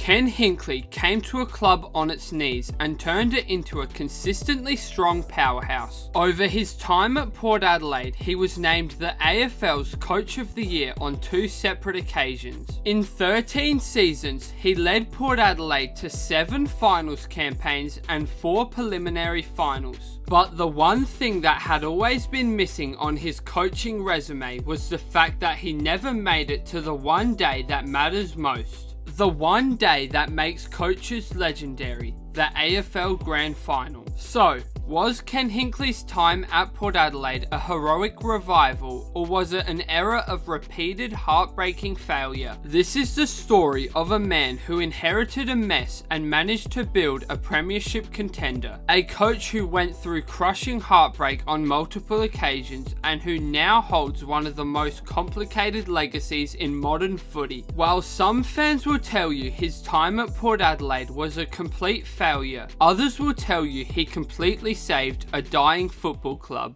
Ken Hinkley came to a club on its knees and turned it into a consistently strong powerhouse. Over his time at Port Adelaide, he was named the AFL's Coach of the Year on 2 separate occasions. In 13 seasons, he led Port Adelaide to 7 finals campaigns and 4 preliminary finals. But the one thing that had always been missing on his coaching resume was the fact that he never made it to the one day that matters most. The one day that makes coaches legendary, the AFL Grand Final. So, was Ken Hinkley's time at Port Adelaide a heroic revival, or was it an era of repeated heartbreaking failure? This is the story of a man who inherited a mess and managed to build a premiership contender. A coach who went through crushing heartbreak on multiple occasions and who now holds one of the most complicated legacies in modern footy. While some fans will tell you his time at Port Adelaide was a complete failure, others will tell you he completely saved a dying football club.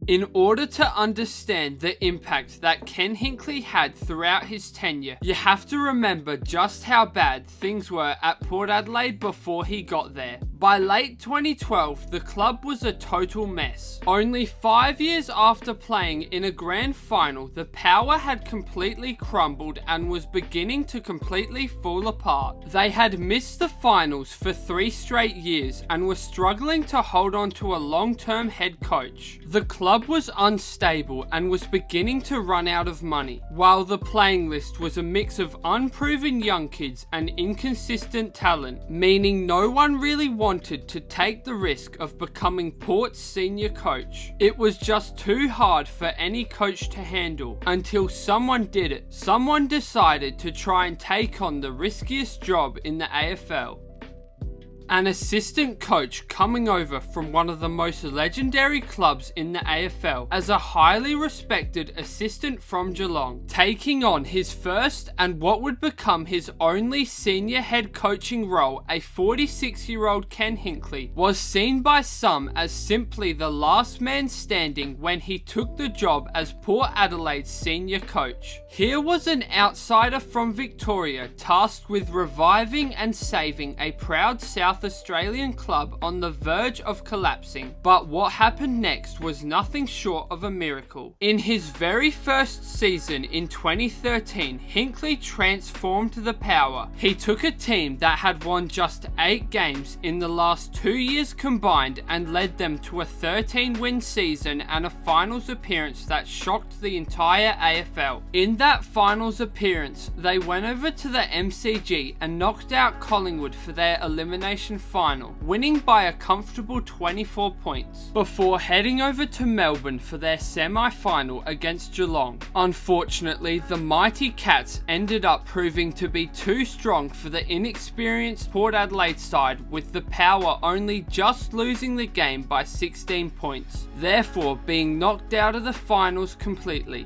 In order to understand the impact that Ken Hinkley had throughout his tenure, you have to remember just how bad things were at Port Adelaide before he got there. By late 2012, the club was a total mess. Only 5 years after playing in a grand final, the power had completely crumbled and was beginning to completely fall apart. They had missed the finals for 3 straight years and were struggling to hold on to a long-term head coach. The club was unstable and was beginning to run out of money, while the playing list was a mix of unproven young kids and inconsistent talent, meaning no one really wanted to take the risk of becoming Port's senior coach. It was just too hard for any coach to handle until someone did it. Someone decided to try and take on the riskiest job in the AFL. An assistant coach coming over from one of the most legendary clubs in the AFL as a highly respected assistant from Geelong, taking on his first and what would become his only senior head coaching role. A 46-year-old Ken Hinkley was seen by some as simply the last man standing when he took the job as Port Adelaide's senior coach. Here was an outsider from Victoria tasked with reviving and saving a proud South Australian club on the verge of collapsing, but what happened next was nothing short of a miracle. In his very first season in 2013, Hinkley transformed the power. He took a team that had won just 8 games in the last 2 years combined and led them to a 13-win season and a finals appearance that shocked the entire AFL. In that finals appearance, they went over to the MCG and knocked out Collingwood for their elimination final, winning by a comfortable 24 points, before heading over to Melbourne for their semi-final against Geelong. Unfortunately, the mighty Cats ended up proving to be too strong for the inexperienced Port Adelaide side, with the Power only just losing the game by 16 points, therefore being knocked out of the finals completely.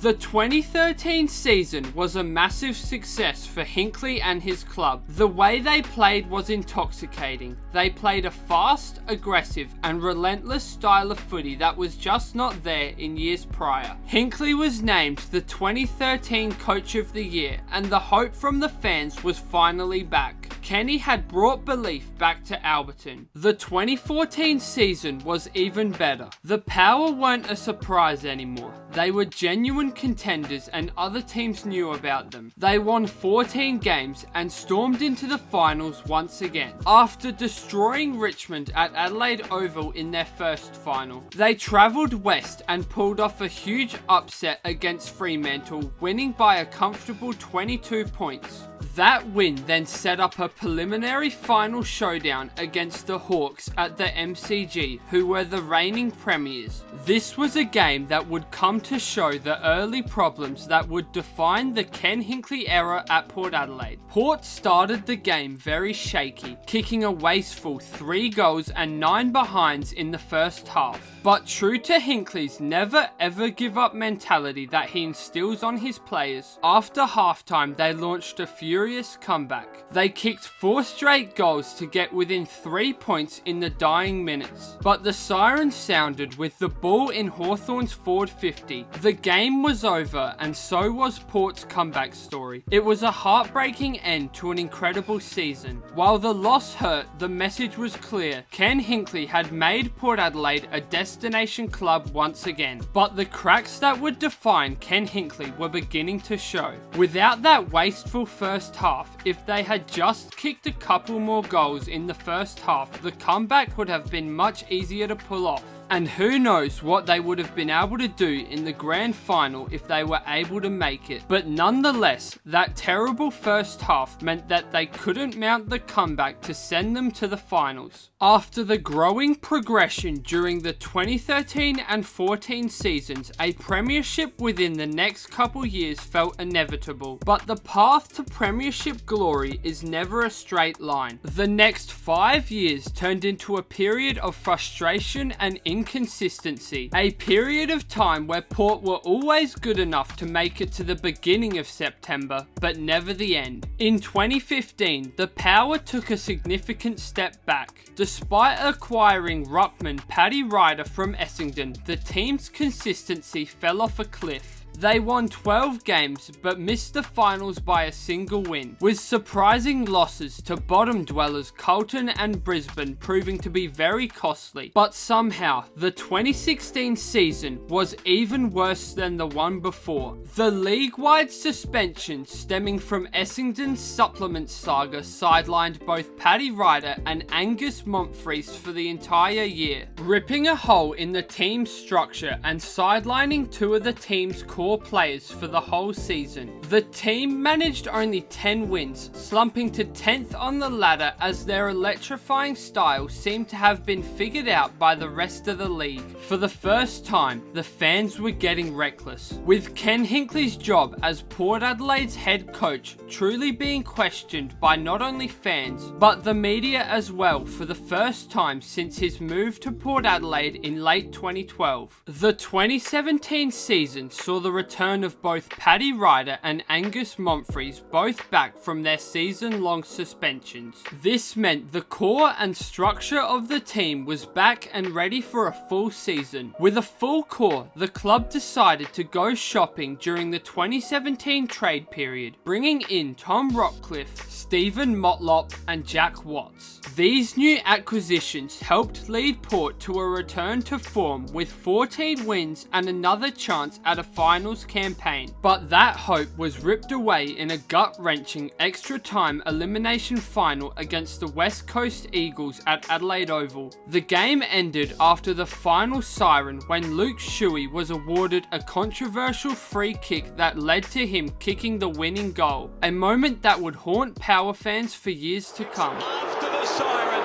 The 2013 season was a massive success for Hinkley and his club. The way they played was intoxicating. They played a fast, aggressive and relentless style of footy that was just not there in years prior. Hinkley was named the 2013 Coach of the Year, and the hope from the fans was finally back. Kenny had brought belief back to Alberton. The 2014 season was even better. The Power weren't a surprise anymore. They were genuine contenders and other teams knew about them. They won 14 games and stormed into the finals once again. After destroying Richmond at Adelaide Oval in their first final, they travelled west and pulled off a huge upset against Fremantle, winning by a comfortable 22 points. That win then set up a preliminary final showdown against the Hawks at the MCG, who were the reigning premiers. This was a game that would come to show the early problems that would define the Ken Hinkley era at Port Adelaide. Port started the game very shaky, kicking a wasteful 3 goals and 9 behinds in the first half. But true to Hinkley's never ever give up mentality that he instills on his players, after halftime they launched a furious comeback. They kicked 4 straight goals to get within 3 points in the dying minutes. But the siren sounded with the ball in Hawthorn's forward 50. The game was over, and so was Port's comeback story. It was a heartbreaking end to an incredible season. While the loss hurt, the message was clear. Ken Hinkley had made Port Adelaide a destination club once again. But the cracks that would define Ken Hinkley were beginning to show. Without that wasteful first half, if they had just kicked a couple more goals in the first half, the comeback would have been much easier to pull off. And who knows what they would have been able to do in the grand final if they were able to make it. But nonetheless, that terrible first half meant that they couldn't mount the comeback to send them to the finals. After the growing progression during the 2013 and 14 seasons, a premiership within the next couple years felt inevitable. But the path to premiership glory is never a straight line. The next 5 years turned into a period of frustration and inconsistency, a period of time where Port were always good enough to make it to the beginning of September, but never the end. In 2015, the Power took a significant step back. Despite acquiring ruckman Paddy Ryder from Essendon, the team's consistency fell off a cliff. They won 12 games but missed the finals by a single win, with surprising losses to bottom dwellers Carlton and Brisbane proving to be very costly. But somehow, the 2016 season was even worse than the one before. The league-wide suspension stemming from Essendon's supplement saga sidelined both Paddy Ryder and Angus Monfries for the entire year, ripping a hole in the team's structure and sidelining 2 of the team's core players for the whole season. The team managed only 10 wins, slumping to 10th on the ladder as their electrifying style seemed to have been figured out by the rest of the league. For the first time, the fans were getting reckless, with Ken Hinkley's job as Port Adelaide's head coach truly being questioned by not only fans, but the media as well for the first time since his move to Port Adelaide in late 2012. The 2017 season saw the return of both Paddy Ryder and Angus Monfries, both back from their season-long suspensions. This meant the core and structure of the team was back and ready for a full season. With a full core, the club decided to go shopping during the 2017 trade period, bringing in Tom Rockcliffe, Stephen Motlop and Jack Watts. These new acquisitions helped lead Port to a return to form with 14 wins and another chance at a finals campaign. But that hope was ripped away in a gut-wrenching extra-time elimination final against the West Coast Eagles at Adelaide Oval. The game ended after the final siren when Luke Shuey was awarded a controversial free kick that led to him kicking the winning goal, a moment that would haunt Power fans for years to come. After the siren,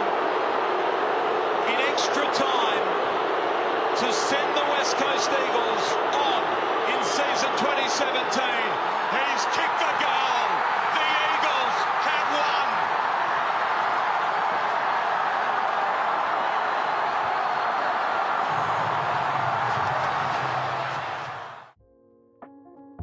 in extra time, to send the West Coast Eagles on in season 2017. He's kicked the goal. The Eagles have won.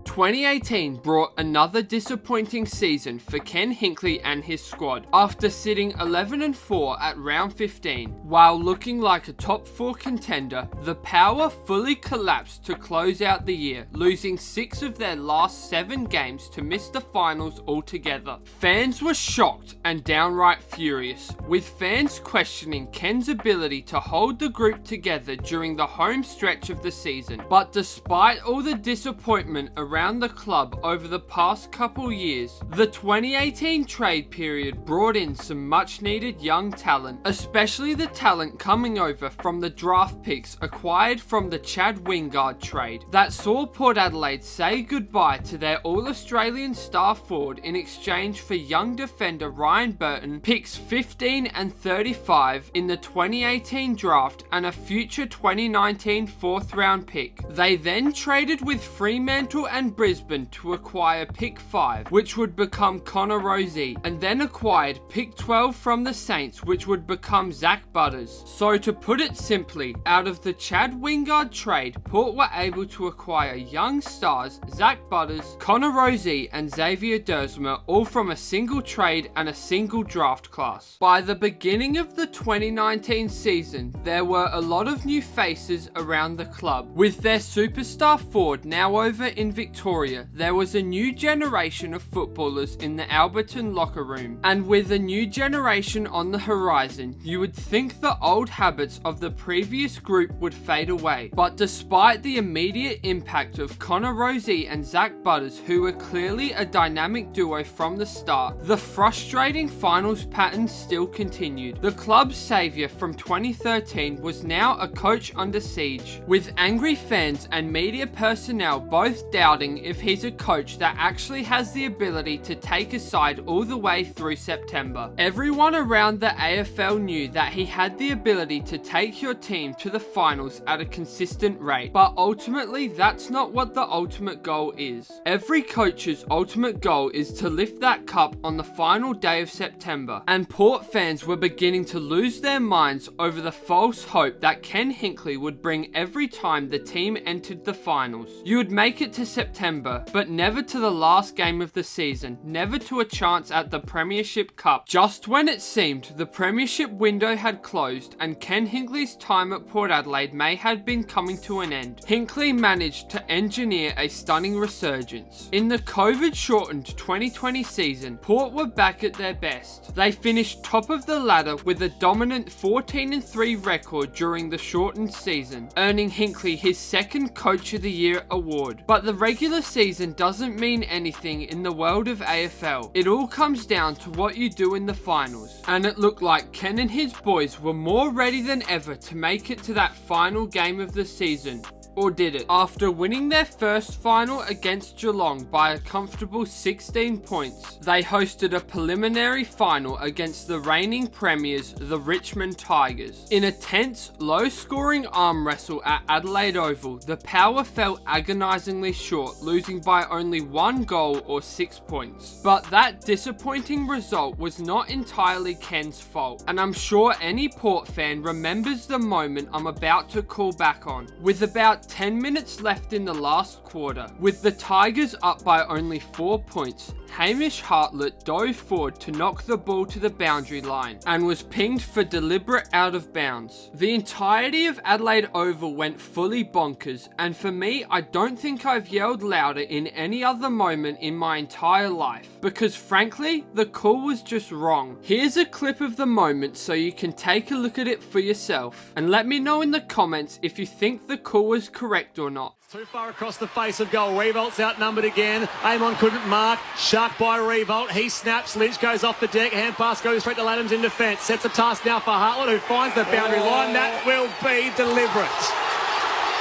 "2018 brought another disappointing season for Ken Hinkley and his squad. After sitting 11-4 at round 15, while looking like a top 4 contender, the Power fully collapsed to close out the year, losing 6 of their last 7 games to miss the finals altogether. Fans were shocked and downright furious, with fans questioning Ken's ability to hold the group together during the home stretch of the season. But despite all the disappointment around the club over the past couple years, the 2018 trade period brought in some much needed young talent, especially the talent coming over from the draft picks acquired from the Chad Wingard trade that saw Port Adelaide say goodbye to their All-Australian star forward in exchange for young defender Ryan Burton, picks 15 and 35 in the 2018 draft and a future 2019 4th round pick. They then traded with Fremantle and Brisbane to acquire pick 5, which would become Connor Rozee, and then acquired pick 12 from the Saints, which would become Zach Butters. So to put it simply, out of the Chad Wingard trade, Port were able to acquire young stars Zach Butters, Connor Rozee and Xavier Dersmer, all from a single trade and a single draft class. By the beginning of the 2019 season, there were a lot of new faces around the club. With their superstar forward now over in Victoria, there was a new generation of footballers in the Alberton locker room. And with a new generation on the horizon, you would think the old habits of the previous group would fade away. But despite the immediate impact of Connor Rozee and Zach Butters, who were clearly a dynamic duo from the start, the frustrating finals pattern still continued. The club's saviour from 2013 was now a coach under siege, with angry fans and media personnel both doubting if he's a coach that actually has the ability to take a side all the way through September. Everyone around the AFL knew that he had the ability to take your team to the finals at a consistent rate, but ultimately that's not what the ultimate goal is. Every coach's ultimate goal is to lift that cup on the final day of September, and Port fans were beginning to lose their minds over the false hope that Ken Hinkley would bring every time the team entered the finals. You would make it to September, but never to the last game of the season, never to a chance at the Premiership Cup. Just when it seemed the Premiership window had closed and Ken Hinkley's time at Port Adelaide may have been coming to an end, Hinkley managed to engineer a stunning resurgence. In the COVID-shortened 2020 season, Port were back at their best. They finished top of the ladder with a dominant 14-3 record during the shortened season, earning Hinkley his second Coach of the Year award. But the regular season doesn't mean anything in the world of AFL. It all comes down to what you do in the finals, and it looked like Ken and his boys were more ready than ever to make it to that final game of the season. Or did it? After winning their first final against Geelong by a comfortable 16 points, they hosted a preliminary final against the reigning premiers, the Richmond Tigers. In a tense, low-scoring arm wrestle at Adelaide Oval, the Power fell agonisingly short, losing by only 1 goal or 6 points. But that disappointing result was not entirely Ken's fault, and I'm sure any Port fan remembers the moment I'm about to call back on. With about 10 minutes left in the last quarter, with the Tigers up by only 4 points, Hamish Hartlett dove forward to knock the ball to the boundary line and was pinged for deliberate out of bounds. The entirety of Adelaide Oval went fully bonkers, and for me, I don't think I've yelled louder in any other moment in my entire life, because frankly, the call was just wrong. Here's a clip of the moment so you can take a look at it for yourself, and let me know in the comments if you think the call was correct or not. Too far across the face of goal. Revolt's outnumbered again. Amon couldn't mark. Shucked by Revolt. He snaps. Lynch goes off the deck. Hand pass goes straight to Laddams in defence. Sets a task now for Hartlett, who finds the boundary line. That will be deliberate.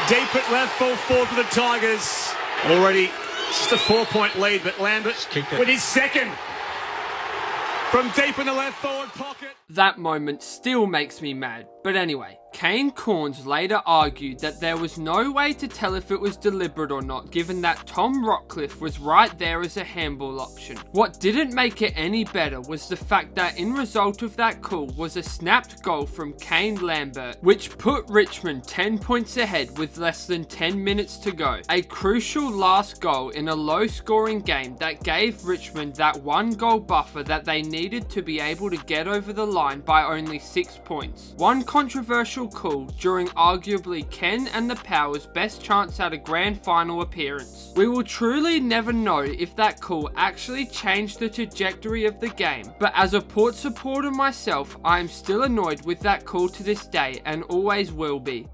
Deep at left, full forward for the Tigers. Already just a 4-point lead, but Lambert with his second from deep in the left forward pocket. That moment still makes me mad. But anyway, Kane Corns later argued that there was no way to tell if it was deliberate or not, given that Tom Rockcliffe was right there as a handball option. What didn't make it any better was the fact that in result of that call was a snapped goal from Kane Lambert, which put Richmond 10 points ahead with less than 10 minutes to go. A crucial last goal in a low-scoring game that gave Richmond that 1-goal buffer that they needed to be able to get over the line by only 6 points. One controversial call during arguably Ken and the Power's best chance at a grand final appearance. We will truly never know if that call actually changed the trajectory of the game, but as a Port supporter myself, I am still annoyed with that call to this day and always will be.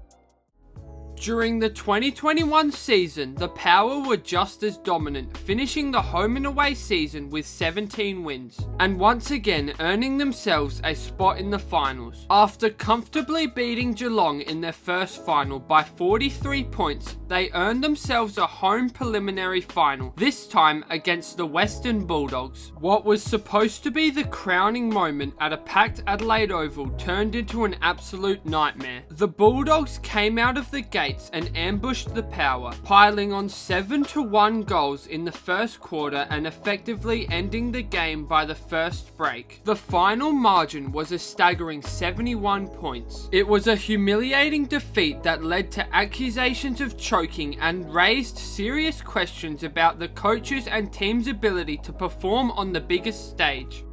During the 2021 season, the Power were just as dominant, finishing the home and away season with 17 wins, and once again earning themselves a spot in the finals. After comfortably beating Geelong in their first final by 43 points, they earned themselves a home preliminary final, this time against the Western Bulldogs. What was supposed to be the crowning moment at a packed Adelaide Oval turned into an absolute nightmare. The Bulldogs came out of the gate gates and ambushed the Power, piling on 7-1 goals in the first quarter and effectively ending the game by the first break. The final margin was a staggering 71 points. It was a humiliating defeat that led to accusations of choking and raised serious questions about the coach's and team's ability to perform on the biggest stage.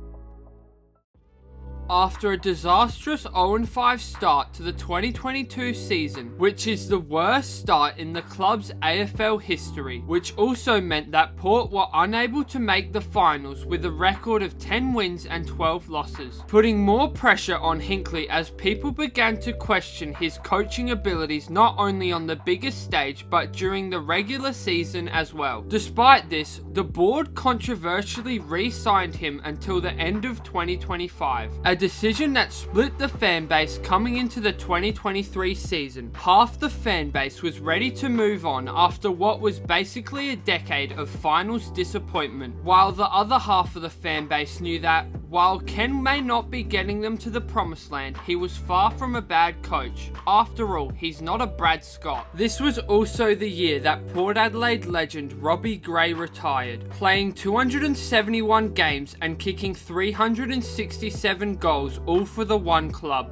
After a disastrous 0-5 start to the 2022 season, which is the worst start in the club's AFL history, which also meant that Port were unable to make the finals with a record of 10 wins and 12 losses, putting more pressure on Hinkley as people began to question his coaching abilities not only on the biggest stage but during the regular season as well. Despite this, the board controversially re-signed him until the end of 2025. A decision that split the fan base coming into the 2023 season. Half the fan base was ready to move on after what was basically a decade of finals disappointment, while the other half of the fan base knew that, while Ken may not be getting them to the promised land, he was far from a bad coach. After all, he's not a Brad Scott. This was also the year that Port Adelaide legend Robbie Gray retired, playing 271 games and kicking 367 goals, all for the one club.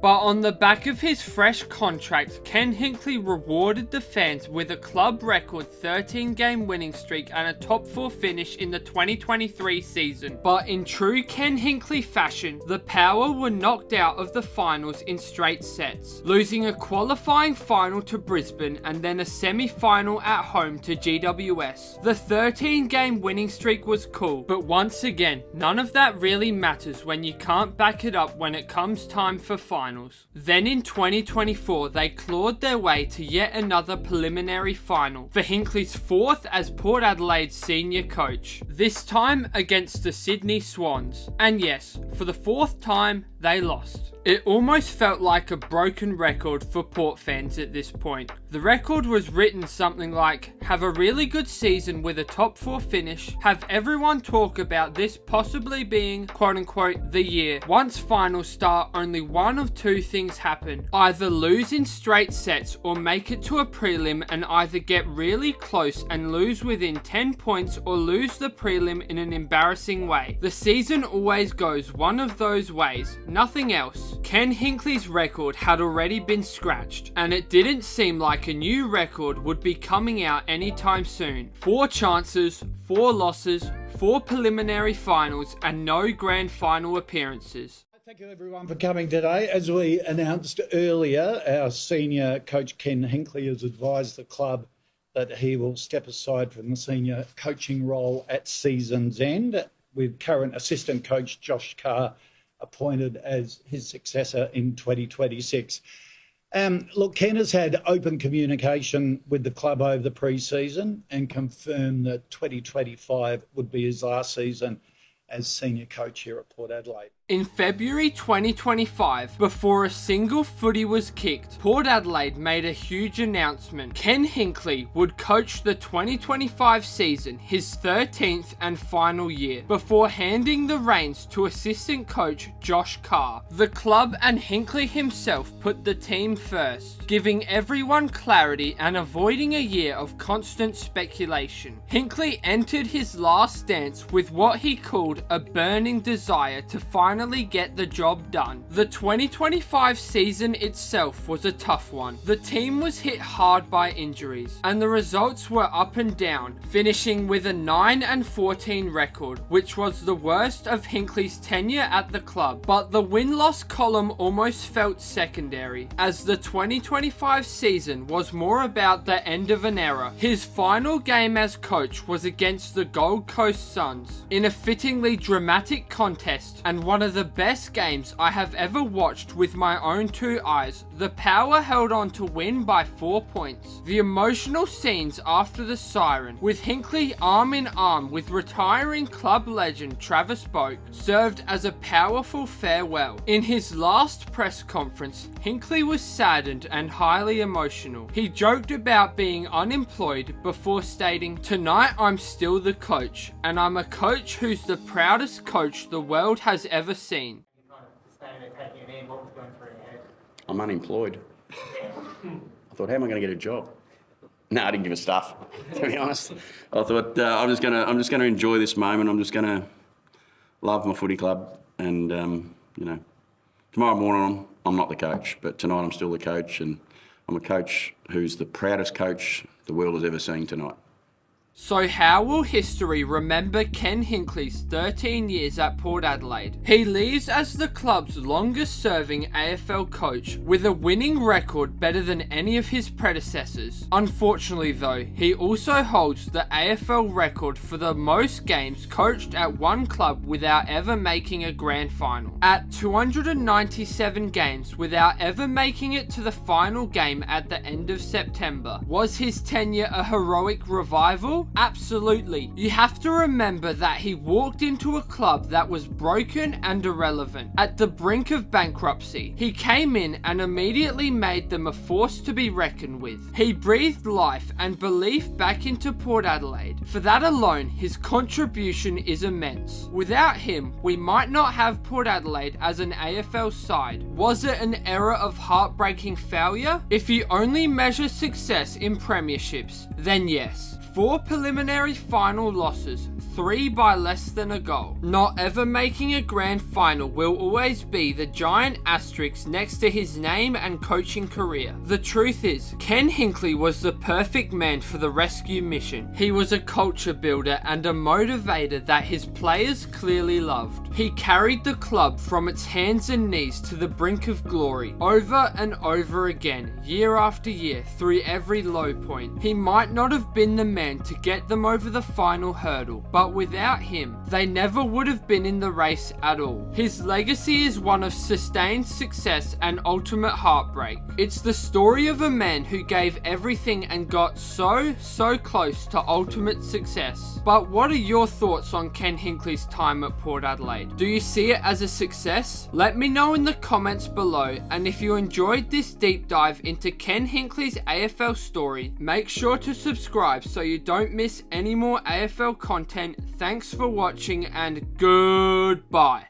But on the back of his fresh contract, Ken Hinkley rewarded the fans with a club record 13-game winning streak and a top 4 finish in the 2023 season. But in true Ken Hinkley fashion, the Power were knocked out of the finals in straight sets, losing a qualifying final to Brisbane and then a semi-final at home to GWS. The 13-game winning streak was cool, but once again, none of that really matters when you can't back it up when it comes time for finals. Then in 2024, they clawed their way to yet another preliminary final, for Hinkley's 4th as Port Adelaide's senior coach, this time against the Sydney Swans. And yes, for the 4th time, they lost. It almost felt like a broken record for Port fans at this point. The record was written something like, have a really good season with a top 4 finish, have everyone talk about this possibly being quote unquote the year. Once finals start, only one of two things happen. Either lose in straight sets or make it to a prelim and either get really close and lose within 10 points or lose the prelim in an embarrassing way. The season always goes one of those ways, nothing else. Ken Hinkley's record had already been scratched, and it didn't seem like a new record would be coming out anytime soon. 4 chances, 4 losses, 4 preliminary finals, and no grand final appearances. Thank you everyone for coming today. As we announced earlier, our senior coach Ken Hinkley has advised the club that he will step aside from the senior coaching role at season's end, with current assistant coach Josh Carr appointed as his successor in 2026. Look, Ken has had open communication with the club over the pre-season and confirmed that 2025 would be his last season as senior coach here at Port Adelaide. In February 2025, before a single footy was kicked, Port Adelaide made a huge announcement. Ken Hinkley would coach the 2025 season, his 13th and final year, before handing the reins to assistant coach Josh Carr. The club and Hinkley himself put the team first, giving everyone clarity and avoiding a year of constant speculation. Hinkley entered his last dance with what he called a burning desire to finally get the job done. The 2025 season itself was a tough one. The team was hit hard by injuries, and the results were up and down, finishing with a 9-14 record, which was the worst of Hinkley's tenure at the club. But the win-loss column almost felt secondary, as the 2025 season was more about the end of an era. His final game as coach was against the Gold Coast Suns, in a fittingly dramatic contest, and one of the best games I have ever watched with my own two eyes. The Power held on to win by 4 points. The emotional scenes after the siren, with Hinkley arm in arm with retiring club legend Travis Boak, served as a powerful farewell. In his last press conference, Hinkley was saddened and highly emotional. He joked about being unemployed before stating, "Tonight I'm still the coach, and I'm a coach who's the proudest coach the world has ever seen." I'm unemployed. I thought, how am I going to get a job? No, I didn't give a stuff, to be honest. I thought I'm just going to enjoy this moment. I'm just going to love my footy club, and tomorrow morning I'm not the coach, but tonight I'm still the coach, and I'm a coach who's the proudest coach the world has ever seen tonight. So how will history remember Ken Hinkley's 13 years at Port Adelaide? He leaves as the club's longest serving AFL coach, with a winning record better than any of his predecessors. Unfortunately though, he also holds the AFL record for the most games coached at one club without ever making a grand final. At 297 games without ever making it to the final game at the end of September. Was his tenure a heroic revival? Absolutely. You have to remember that he walked into a club that was broken and irrelevant, at the brink of bankruptcy. He came in and immediately made them a force to be reckoned with. He breathed life and belief back into Port Adelaide. For that alone, his contribution is immense. Without him, we might not have Port Adelaide as an AFL side. Was it an era of heartbreaking failure? If you only measure success in premierships, then yes. 4 preliminary final losses, 3 by less than a goal. Not ever making a grand final will always be the giant asterisk next to his name and coaching career. The truth is, Ken Hinkley was the perfect man for the rescue mission. He was a culture builder and a motivator that his players clearly loved. He carried the club from its hands and knees to the brink of glory, over and over again, year after year, through every low point. He might not have been the man to get them over the final hurdle, but without him, they never would have been in the race at all. His legacy is one of sustained success and ultimate heartbreak. It's the story of a man who gave everything and got so close to ultimate success. But what are your thoughts on Ken Hinkley's time at Port Adelaide? Do you see it as a success? Let me know in the comments below, and if you enjoyed this deep dive into Ken Hinkley's AFL story, make sure to subscribe so you don't miss any more AFL content. Thanks for watching and goodbye.